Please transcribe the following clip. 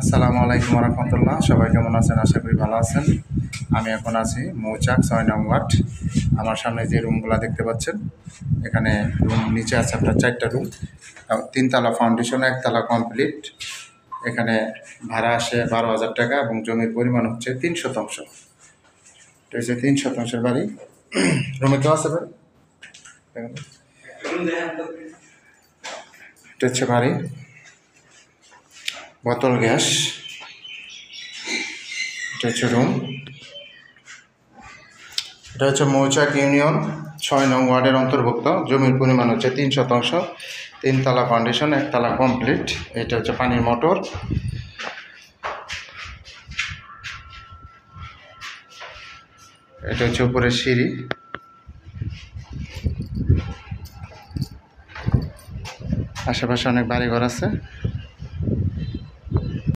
আসসালামু আলাইকুম রহমতুল্লাহ। সবাই কেমন আছেন? আশা করি ভালো আছেন। আমি এখন আছি মৌচাক 6 নং ওয়ার্ড। আমার সামনে যে রুমগুলো দেখতে পাচ্ছেন, এখানে রুম নিচে আছে আপনার 4টা রুম, 3তলা ফাউন্ডেশন, 1তলা কমপ্লিট। এখানে ভাড়া আসে 12,000 টাকা এবং জমির পরিমাণ হচ্ছে 3 শতাংশ। এটা হচ্ছে 3 শতাংশের বাড়ি। রুমে কেউ আছে ভাই? এটা হচ্ছে বাড়ি, বোতল গ্যাস। এটা হচ্ছে রুম। এটা হচ্ছে মৌচাক ইউনিয়ন 6 নং ওয়ার্ডের অন্তর্ভুক্ত। জমির পরিমাণ হচ্ছে 3 শতাংশ, 3তলা ফাউন্ডেশন, 1তলা কমপ্লিট। এটা হচ্ছে পানির মোটর। এটা হচ্ছে উপরের সিঁড়ি। আশেপাশে অনেক বাড়িঘর আছে।